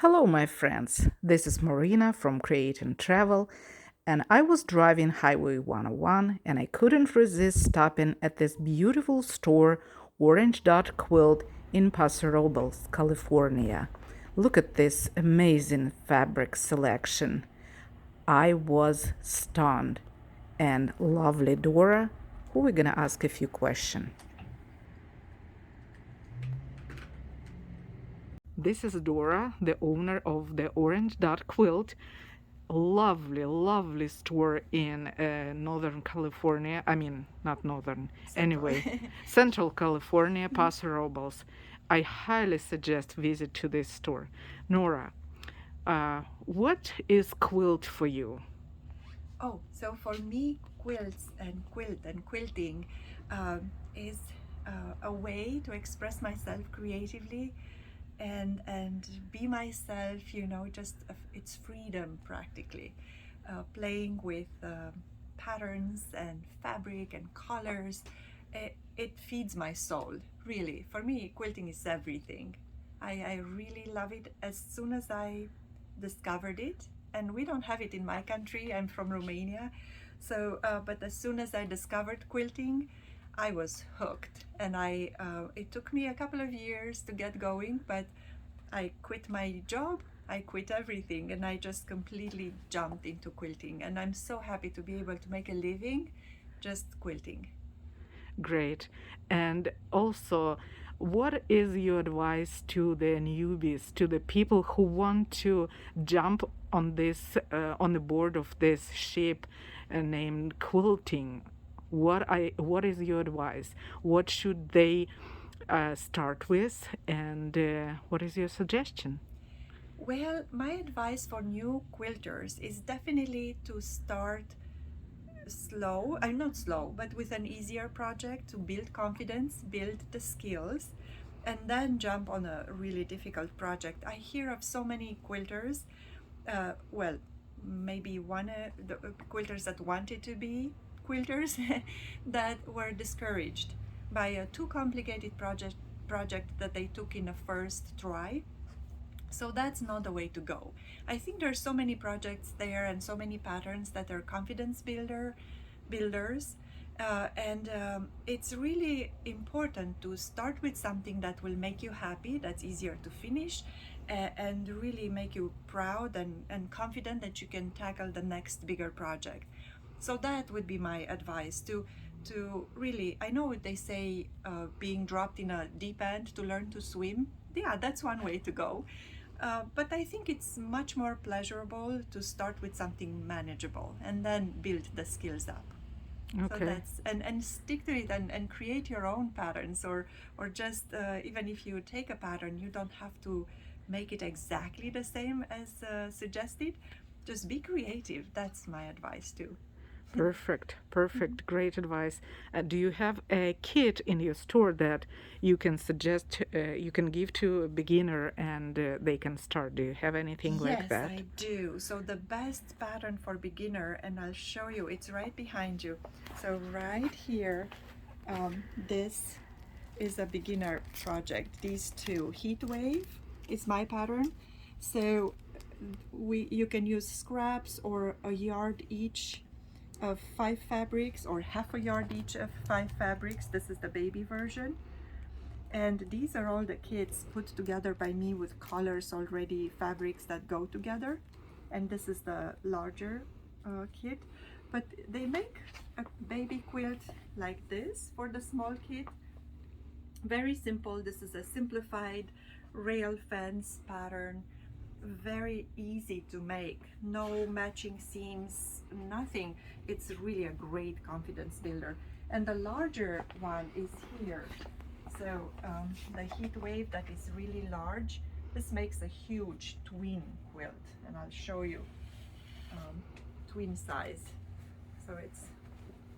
Hello, my friends. This is Marina from Create and Travel, and I was driving Highway 101 and I couldn't resist stopping at this beautiful store, Orange Dot Quilt in Paso Robles, California. Look at this amazing fabric selection. I was stunned. And lovely Dora, who we're gonna ask a few questions. This is Dora, the owner of the Orange Dot Quilt. Lovely, lovely store in Northern California. I mean, not Northern, Central. anyway, Central California, Paso Robles. I highly suggest visit to this store. Nora, what is quilt for you? Oh, so for me, quilting is a way to express myself creatively and be myself. It's freedom practically, playing with patterns and fabric and colors. It feeds my soul. Really, for me, quilting is everything. I really love it. As soon as I discovered it, and we don't have it in my country. I'm from Romania, but as soon as I discovered quilting, I was hooked, and I it took me a couple of years to get going, but I quit my job. I quit everything, and I just completely jumped into quilting. And I'm so happy to be able to make a living just quilting. Great. And also, what is your advice to the newbies, to the people who want to jump on on the board of this ship named quilting? What is your advice? What should they start with, and what is your suggestion? Well, my advice for new quilters is definitely to start slow. I'm not slow, but with an easier project to build confidence, build the skills, and then jump on a really difficult project. I hear of so many quilters, well, maybe the quilters that wanted to be quilters that were discouraged by a too complicated project that they took in a first try. So that's not the way to go. I think there's so many projects there and so many patterns that are confidence builders. And it's really important to start with something that will make you happy, that's easier to finish, and really make you proud and confident that you can tackle the next bigger project. So that would be my advice to really, I know they say being dropped in a deep end to learn to swim. Yeah, that's one way to go. But I think it's much more pleasurable to start with something manageable and then build the skills up. So Okay. that's and stick to it and create your own patterns, or just even if you take a pattern, you don't have to make it exactly the same as suggested. Just be creative. That's my advice too. Perfect, perfect, great advice. Do you have a kit in your store that you can suggest, you can give to a beginner and they can start? Do you have anything like Yes, that? I do. So the best pattern for beginner, and I'll show you, it's right behind you. So right here, this is a beginner project. These two, Heat Wave is my pattern. So you can use scraps or a yard each of 5 fabrics, or half a yard each of 5 fabrics. This is the baby version. And these are all the kits put together by me with colors already, fabrics that go together. And this is the larger kit. But they make a baby quilt like this for the small kit. Very simple. This is a simplified rail fence pattern. Very easy to make. No matching seams, nothing. It's really a great confidence builder. And the larger one is here. So the heat wave that is really large, this makes a huge twin quilt, and I'll show you twin size. So it's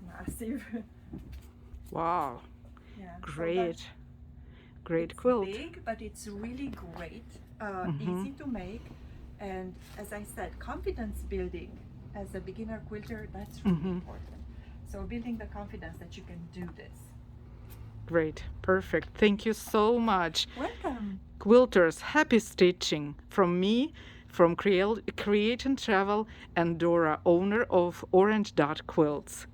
massive. Wow, Yeah. So that great, great it's quilt. big, but it's really great, Mm-hmm. easy to make, and as I said, confidence building as a beginner quilter, that's really Mm-hmm. important. So building the confidence that you can do this. Great. Perfect. Thank you so much. Welcome. Quilters, happy stitching from me, from Create and Travel, and Dora, owner of Orange Dot Quilts.